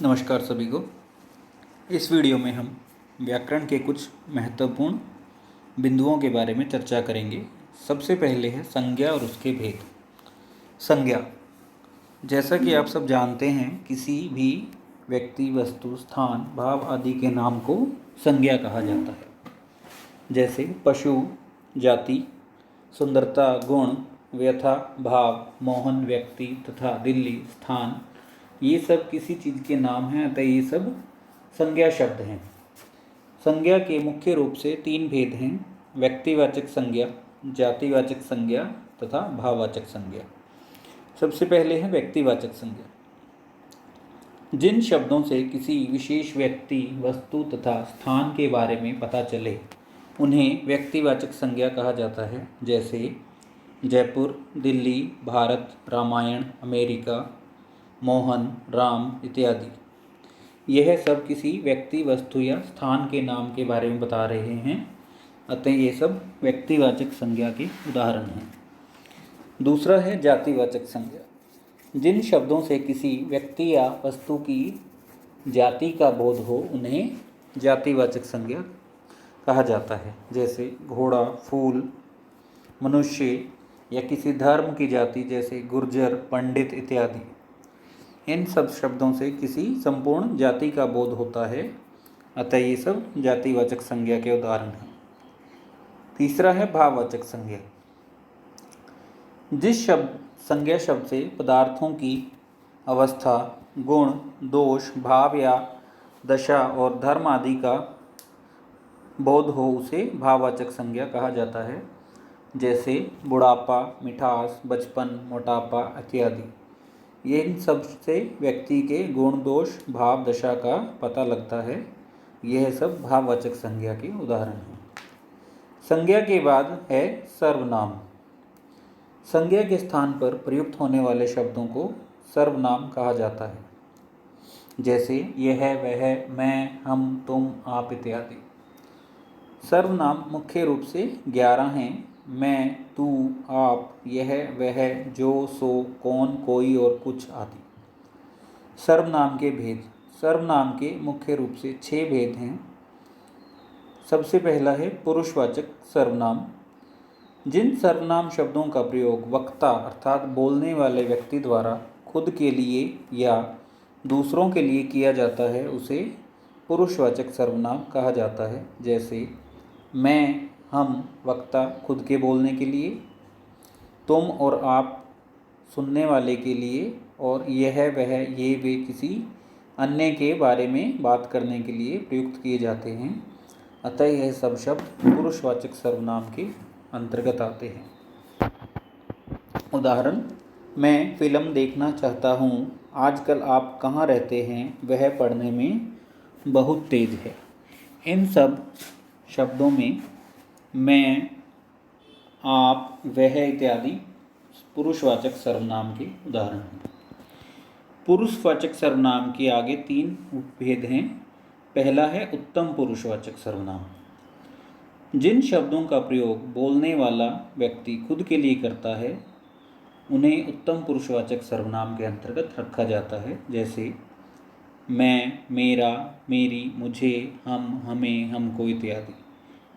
नमस्कार सभी को। इस वीडियो में हम व्याकरण के कुछ महत्वपूर्ण बिंदुओं के बारे में चर्चा करेंगे। सबसे पहले है संज्ञा और उसके भेद। संज्ञा, जैसा कि आप सब जानते हैं, किसी भी व्यक्ति, वस्तु, स्थान, भाव आदि के नाम को संज्ञा कहा जाता है। जैसे पशु, जाति, सुंदरता, गुण, व्यथा, भाव, मोहन, व्यक्ति तथा दिल्ली, स्थान, ये सब किसी चीज़ के नाम हैं, अतः ये सब संज्ञा शब्द हैं। संज्ञा के मुख्य रूप से तीन भेद हैं: व्यक्तिवाचक संज्ञा, जातिवाचक संज्ञा तथा भाववाचक संज्ञा। सबसे पहले है व्यक्तिवाचक संज्ञा। जिन शब्दों से किसी विशेष व्यक्ति, वस्तु तथा स्थान के बारे में पता चले उन्हें व्यक्तिवाचक संज्ञा कहा जाता है। जैसे जयपुर, दिल्ली, भारत, रामायण, अमेरिका, मोहन, राम इत्यादि। यह सब किसी व्यक्ति, वस्तु या स्थान के नाम के बारे में बता रहे हैं, अतः ये सब व्यक्तिवाचक संज्ञा के उदाहरण हैं। दूसरा है जातिवाचक संज्ञा। जिन शब्दों से किसी व्यक्ति या वस्तु की जाति का बोध हो उन्हें जातिवाचक संज्ञा कहा जाता है। जैसे घोड़ा, फूल, मनुष्य या किसी धर्म की जाति जैसे गुर्जर, पंडित इत्यादि। इन सब शब्दों से किसी संपूर्ण जाति का बोध होता है, अतः ये सब जातिवाचक संज्ञा के उदाहरण हैं। तीसरा है भाववाचक संज्ञा। जिस संज्ञा शब्द से पदार्थों की अवस्था, गुण, दोष, भाव या दशा और धर्म आदि का बोध हो उसे भाववाचक संज्ञा कहा जाता है। जैसे बुढ़ापा, मिठास, बचपन, मोटापा इत्यादि। ये इन सब से व्यक्ति के गुण, दोष, भाव, दशा का पता लगता है। यह सब भाववाचक संज्ञा के उदाहरण हैं। संज्ञा के बाद है सर्वनाम। संज्ञा के स्थान पर प्रयुक्त होने वाले शब्दों को सर्वनाम कहा जाता है। जैसे यह, वह, मैं, हम, तुम, आप इत्यादि। सर्वनाम मुख्य रूप से 11 हैं: मैं, तू, आप, यह, वह, जो, सो, कौन, कोई और कुछ आदि। सर्वनाम के भेद। सर्वनाम के मुख्य रूप से 6 भेद हैं। सबसे पहला है पुरुषवाचक सर्वनाम। जिन सर्वनाम शब्दों का प्रयोग वक्ता अर्थात बोलने वाले व्यक्ति द्वारा खुद के लिए या दूसरों के लिए किया जाता है उसे पुरुषवाचक सर्वनाम कहा जाता है। जैसे मैं, हम वक्ता खुद के बोलने के लिए, तुम और आप सुनने वाले के लिए, और यह, वह, ये, वे किसी अन्य के बारे में बात करने के लिए प्रयुक्त किए जाते हैं। अतः यह सब शब्द पुरुषवाचक सर्वनाम के अंतर्गत आते हैं। उदाहरण: मैं फिल्म देखना चाहता हूँ, आजकल आप कहाँ रहते हैं, वह पढ़ने में बहुत तेज है। इन सब शब्दों में मैं, आप, वह इत्यादि पुरुषवाचक सर्वनाम के उदाहरण हैं। पुरुषवाचक सर्वनाम के आगे 3 उपभेद हैं। पहला है उत्तम पुरुषवाचक सर्वनाम। जिन शब्दों का प्रयोग बोलने वाला व्यक्ति खुद के लिए करता है उन्हें उत्तम पुरुषवाचक सर्वनाम के अंतर्गत रखा जाता है। जैसे मैं, मेरा, मेरी, मुझे, हम, हमें, हमको इत्यादि।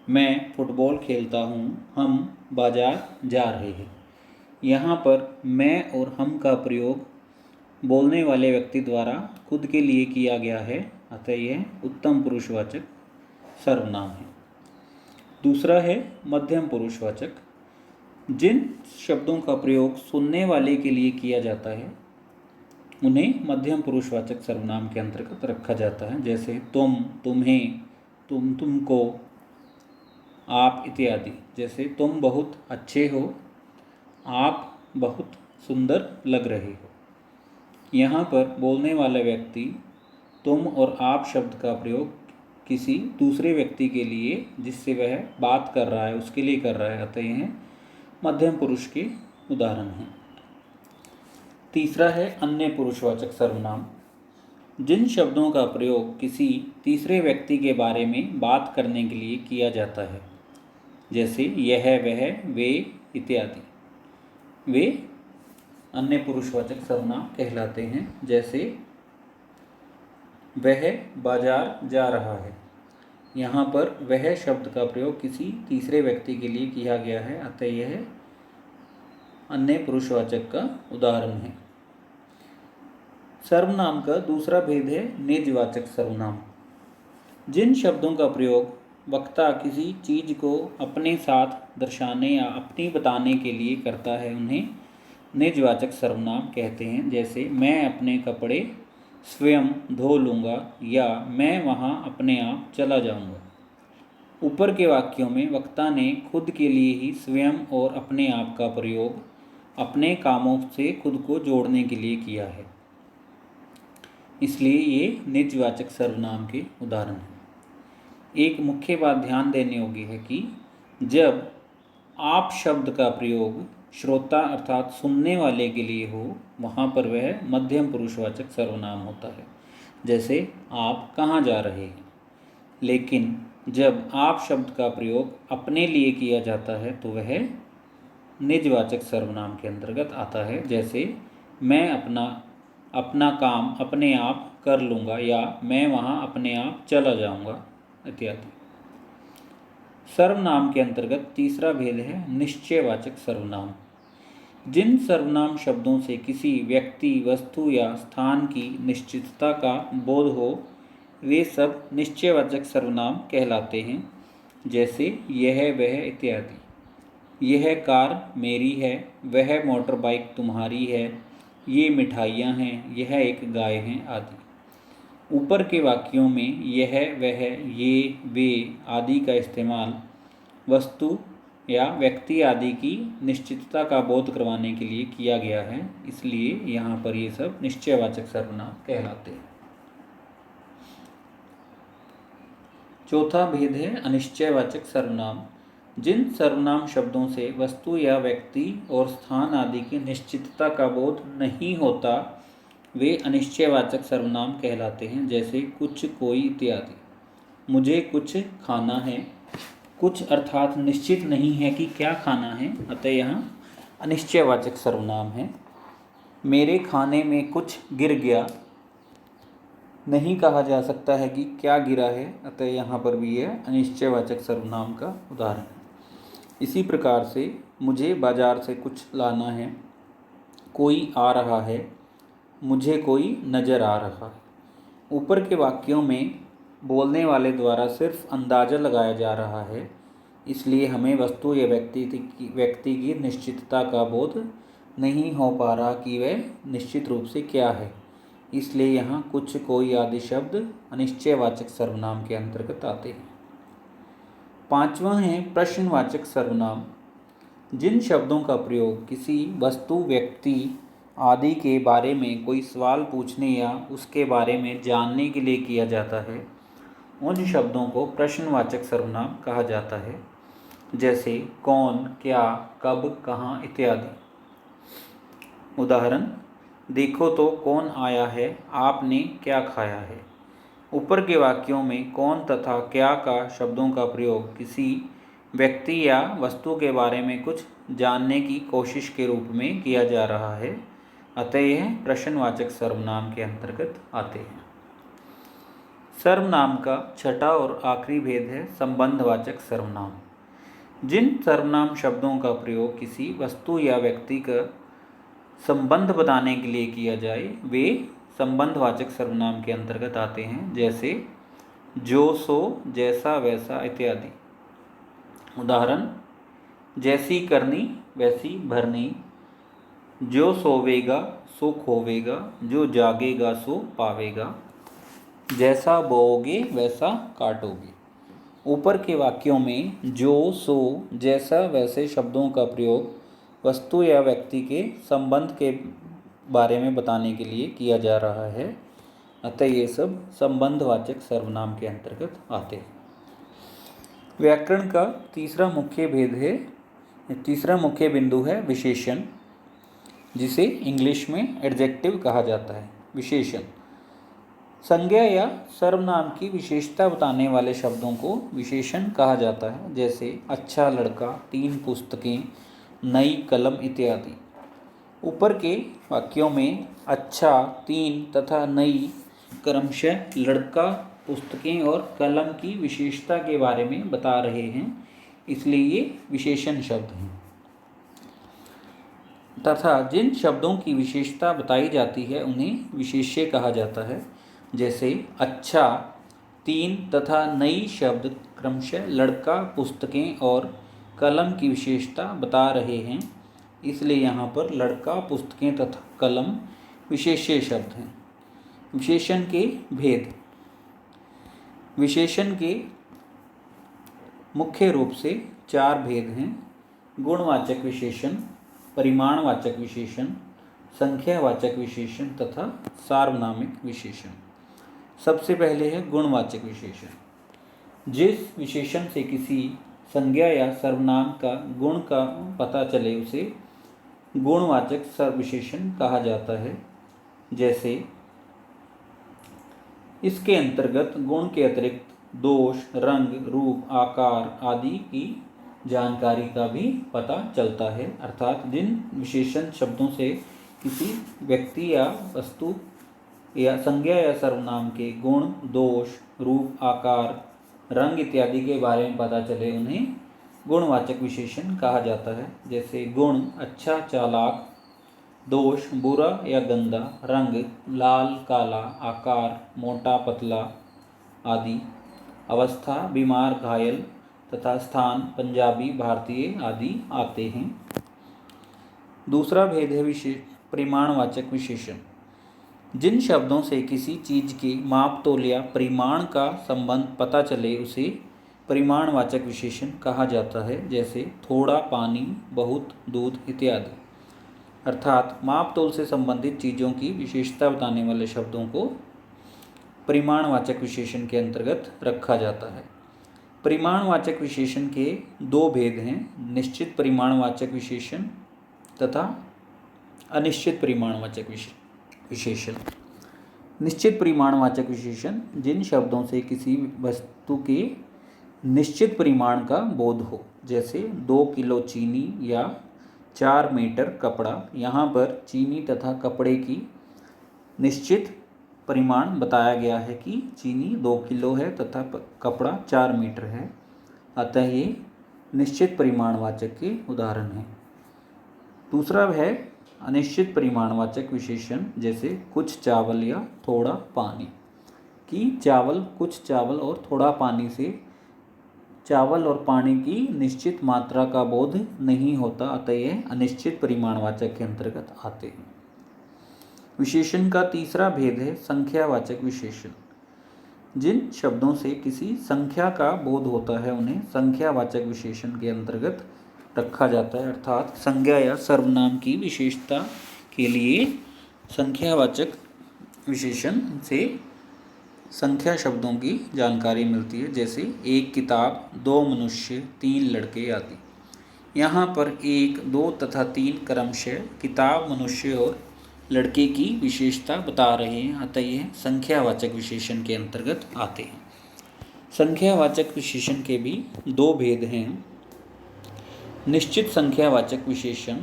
मैं फुटबॉल खेलता हूँ, हम बाजार जा रहे हैं। यहाँ पर मैं और हम का प्रयोग बोलने वाले व्यक्ति द्वारा खुद के लिए किया गया है, अतः यह उत्तम पुरुषवाचक सर्वनाम है। दूसरा है मध्यम पुरुषवाचक। जिन शब्दों का प्रयोग सुनने वाले के लिए किया जाता है उन्हें मध्यम पुरुषवाचक सर्वनाम के अंतर्गत रखा जाता है। जैसे तुम, तुम्हें, तुम, तुमको, आप इत्यादि। जैसे तुम बहुत अच्छे हो, आप बहुत सुंदर लग रहे हो। यहाँ पर बोलने वाला व्यक्ति तुम और आप शब्द का प्रयोग किसी दूसरे व्यक्ति के लिए जिससे वह बात कर रहा है उसके लिए कर रहा है, अतः यह मध्यम पुरुष के उदाहरण हैं। तीसरा है अन्य पुरुषवाचक सर्वनाम। जिन शब्दों का प्रयोग किसी तीसरे व्यक्ति के बारे में बात करने के लिए किया जाता है, जैसे यह, वह, वे इत्यादि, वे अन्य पुरुषवाचक सर्वनाम कहलाते हैं। जैसे वह बाजार जा रहा है। यहाँ पर वह शब्द का प्रयोग किसी तीसरे व्यक्ति के लिए किया गया है, अतः यह अन्य पुरुषवाचक का उदाहरण है। सर्वनाम का दूसरा भेद है निजवाचक सर्वनाम। जिन शब्दों का प्रयोग वक्ता किसी चीज़ को अपने साथ दर्शाने या अपनी बताने के लिए करता है उन्हें निजवाचक सर्वनाम कहते हैं। जैसे मैं अपने कपड़े स्वयं धो लूँगा या मैं वहाँ अपने आप चला जाऊँगा। ऊपर के वाक्यों में वक्ता ने खुद के लिए ही स्वयं और अपने आप का प्रयोग अपने कामों से खुद को जोड़ने के लिए किया है, इसलिए ये निजवाचक सर्वनाम के उदाहरण हैं। एक मुख्य बात ध्यान देने योग्य है कि जब आप शब्द का प्रयोग श्रोता अर्थात सुनने वाले के लिए हो, वहाँ पर वह मध्यम पुरुषवाचक सर्वनाम होता है। जैसे आप कहाँ जा रहे हैं। लेकिन जब आप शब्द का प्रयोग अपने लिए किया जाता है तो वह निजवाचक सर्वनाम के अंतर्गत आता है। जैसे मैं अपना काम अपने आप कर लूँगा या मैं वहाँ अपने आप चला जाऊँगा इत्यादि। सर्वनाम के अंतर्गत तीसरा भेद है निश्चयवाचक सर्वनाम। जिन सर्वनाम शब्दों से किसी व्यक्ति, वस्तु या स्थान की निश्चितता का बोध हो वे सब निश्चयवाचक सर्वनाम कहलाते हैं। जैसे यह, वह इत्यादि। यह कार मेरी है, वह मोटर बाइक तुम्हारी है, ये मिठाइयाँ हैं, यह एक गाय है आदि। ऊपर के वाक्यों में यह, वह, ये, वे आदि का इस्तेमाल वस्तु या व्यक्ति आदि की निश्चितता का बोध करवाने के लिए किया गया है, इसलिए यहाँ पर ये सब निश्चयवाचक सर्वनाम कहलाते हैं। चौथा भेद है अनिश्चयवाचक सर्वनाम। जिन सर्वनाम शब्दों से वस्तु या व्यक्ति और स्थान आदि की निश्चितता का बोध नहीं होता वे अनिश्चयवाचक सर्वनाम कहलाते हैं। जैसे कुछ, कोई इत्यादि। मुझे कुछ खाना है। कुछ अर्थात निश्चित नहीं है कि क्या खाना है, अतः यहाँ अनिश्चयवाचक सर्वनाम है। मेरे खाने में कुछ गिर गया, नहीं कहा जा सकता है कि क्या गिरा है, अतः यहाँ पर भी यह अनिश्चयवाचक सर्वनाम का उदाहरण है। इसी प्रकार से मुझे बाजार से कुछ लाना है, कोई आ रहा है, मुझे कोई नज़र आ रहा है। ऊपर के वाक्यों में बोलने वाले द्वारा सिर्फ अंदाज़ा लगाया जा रहा है, इसलिए हमें वस्तु या व्यक्ति की निश्चितता का बोध नहीं हो पा रहा कि वह निश्चित रूप से क्या है, इसलिए यहाँ कुछ, कोई आदि शब्द अनिश्चयवाचक सर्वनाम के अंतर्गत आते हैं। पांचवा है प्रश्नवाचक सर्वनाम। जिन शब्दों का प्रयोग किसी वस्तु, व्यक्ति आदि के बारे में कोई सवाल पूछने या उसके बारे में जानने के लिए किया जाता है उन शब्दों को प्रश्नवाचक सर्वनाम कहा जाता है। जैसे कौन, क्या, कब, कहाँ इत्यादि। उदाहरण, देखो तो कौन आया है, आपने क्या खाया है। ऊपर के वाक्यों में कौन तथा क्या का शब्दों का प्रयोग किसी व्यक्ति या वस्तु के बारे में कुछ जानने की कोशिश के रूप में किया जा रहा है, अतः यह प्रश्नवाचक सर्वनाम के अंतर्गत आते हैं। सर्वनाम का छठा और आखिरी भेद है संबंधवाचक सर्वनाम। जिन सर्वनाम शब्दों का प्रयोग किसी वस्तु या व्यक्ति का संबंध बताने के लिए किया जाए वे संबंधवाचक सर्वनाम के अंतर्गत आते हैं। जैसे जो, सो, जैसा, वैसा इत्यादि। उदाहरण, जैसी करनी वैसी भरनी। जो सोवेगा सो खोवेगा, जो जागेगा सो पावेगा। जैसा बोओगे वैसा काटोगे। ऊपर के वाक्यों में जो, सो, जैसा, वैसे शब्दों का प्रयोग वस्तु या व्यक्ति के संबंध के बारे में बताने के लिए किया जा रहा है, अतः ये सब संबंधवाचक सर्वनाम के अंतर्गत आते हैं। व्याकरण का तीसरा मुख्य बिंदु है विशेषण, जिसे इंग्लिश में एडजेक्टिव कहा जाता है। विशेषण संज्ञा या सर्वनाम की विशेषता बताने वाले शब्दों को विशेषण कहा जाता है। जैसे अच्छा लड़का, 3 पुस्तकें, नई कलम इत्यादि। ऊपर के वाक्यों में अच्छा, 3 तथा नई क्रमशः लड़का, पुस्तकें और कलम की विशेषता के बारे में बता रहे हैं, इसलिए ये विशेषण शब्द हैं। तथा जिन शब्दों की विशेषता बताई जाती है उन्हें विशेष्य कहा जाता है। जैसे अच्छा, तीन तथा नई शब्द क्रमशः लड़का, पुस्तकें और कलम की विशेषता बता रहे हैं, इसलिए यहाँ पर लड़का, पुस्तकें तथा कलम विशेष्य शब्द हैं। विशेषण के भेद। विशेषण के मुख्य रूप से 4 भेद हैं: गुणवाचक विशेषण, परिमाणवाचक विशेषण, संख्यावाचक विशेषण तथा सार्वनामिक विशेषण। सबसे पहले है गुणवाचक विशेषण। जिस विशेषण से किसी संज्ञा या सर्वनाम का गुण का पता चले उसे गुणवाचक सर्वविशेषण कहा जाता है। जैसे इसके अंतर्गत गुण के अतिरिक्त दोष, रंग, रूप, आकार आदि की जानकारी का भी पता चलता है। अर्थात जिन विशेषण शब्दों से किसी व्यक्ति या वस्तु या संज्ञा या सर्वनाम के गुण, दोष, रूप, आकार, रंग इत्यादि के बारे में पता चले उन्हें गुणवाचक विशेषण कहा जाता है। जैसे गुण अच्छा, चालाक, दोष बुरा या गंदा, रंग लाल, काला, आकार मोटा, पतला आदि, अवस्था बीमार, घायल तथा स्थान पंजाबी, भारतीय आदि आते हैं। दूसरा भेद है परिमाणवाचक विशेषण। जिन शब्दों से किसी चीज़ के माप तोल या परिमाण का संबंध पता चले उसे परिमाणवाचक विशेषण कहा जाता है। जैसे थोड़ा पानी, बहुत दूध इत्यादि। अर्थात माप तोल से संबंधित चीज़ों की विशेषता बताने वाले शब्दों को परिमाणवाचक विशेषण के अंतर्गत रखा जाता है। परिमाणवाचक विशेषण के 2 भेद हैं: निश्चित परिमाणवाचक विशेषण तथा अनिश्चित परिमाणवाचक विशेषण। निश्चित परिमाणवाचक विशेषण जिन शब्दों से किसी वस्तु के निश्चित परिमाण का बोध हो। जैसे 2 किलो चीनी या 4 मीटर कपड़ा। यहाँ पर चीनी तथा कपड़े की निश्चित परिमाण बताया गया है कि चीनी 2 किलो है तथा कपड़ा 4 मीटर है, अतः ये निश्चित परिमाणवाचक के उदाहरण हैं। दूसरा है अनिश्चित परिमाणवाचक विशेषण। जैसे कुछ चावल या थोड़ा पानी, कि चावल, कुछ चावल और थोड़ा पानी से चावल और पानी की निश्चित मात्रा का बोध नहीं होता, अतः यह अनिश्चित परिमाणवाचक के अंतर्गत आते हैं। विशेषण का तीसरा भेद है संख्यावाचक विशेषण। जिन शब्दों से किसी संख्या का बोध होता है उन्हें संख्यावाचक विशेषण के अंतर्गत रखा जाता है। अर्थात संज्ञा या सर्वनाम की विशेषता के लिए संख्यावाचक विशेषण से संख्या शब्दों की जानकारी मिलती है। जैसे 1 किताब, 2 मनुष्य, 3 लड़के आदि। यहाँ पर 1, 2 तथा 3 क्रमशः किताब, मनुष्य और लड़के की विशेषता बता रहे हैं, अतः यह संख्यावाचक विशेषण के अंतर्गत आते हैं। संख्यावाचक विशेषण के भी 2 भेद हैं: निश्चित संख्यावाचक विशेषण।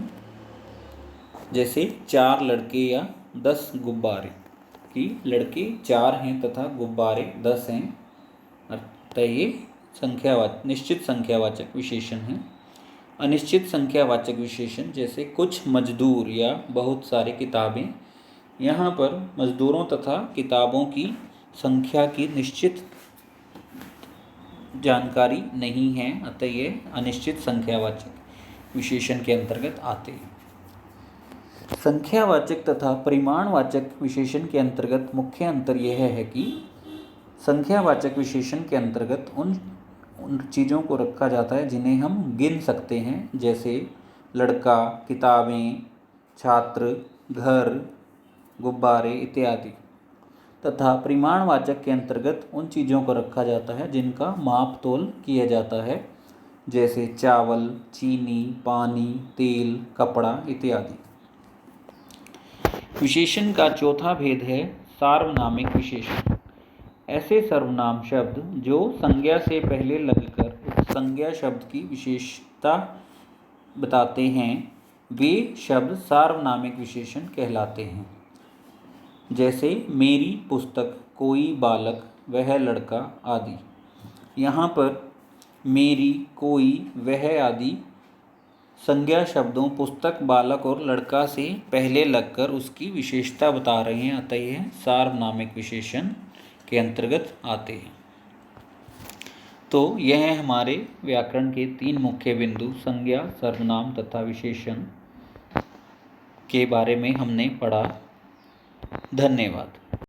जैसे 4 लड़के या 10 गुब्बारे, कि लड़के 4 हैं तथा गुब्बारे 10 हैं, अतः ये निश्चित संख्यावाचक विशेषण हैं। अनिश्चित संख्यावाचक विशेषण जैसे कुछ मजदूर या बहुत सारी किताबें। यहाँ पर मजदूरों तथा किताबों की संख्या की निश्चित जानकारी नहीं है, अतः ये अनिश्चित संख्यावाचक विशेषण के अंतर्गत आते हैं। संख्यावाचक तथा परिमाणवाचक विशेषण के अंतर्गत मुख्य अंतर यह है कि संख्यावाचक विशेषण के अंतर्गत उन चीज़ों को रखा जाता है जिन्हें हम गिन सकते हैं। जैसे लड़का, किताबें, छात्र, घर, गुब्बारे इत्यादि। तथा परिमाणवाचक के अंतर्गत उन चीज़ों को रखा जाता है जिनका माप तोल किया जाता है। जैसे चावल, चीनी, पानी, तेल, कपड़ा इत्यादि। विशेषण का चौथा भेद है सार्वनामिक विशेषण। ऐसे सर्वनाम शब्द जो संज्ञा से पहले लगकर उस संज्ञा शब्द की विशेषता बताते हैं, वे शब्द सार्वनामिक विशेषण कहलाते हैं। जैसे मेरी पुस्तक, कोई बालक, वह लड़का आदि। यहाँ पर मेरी, कोई, वह आदि संज्ञा शब्दों पुस्तक, बालक और लड़का से पहले लगकर उसकी विशेषता बता रहे हैं, अतः यह सार्वनामिक विशेषण के अंतर्गत आते हैं। तो यह हमारे व्याकरण के 3 मुख्य बिंदु संज्ञा, सर्वनाम तथा विशेषण के बारे में हमने पढ़ा। धन्यवाद।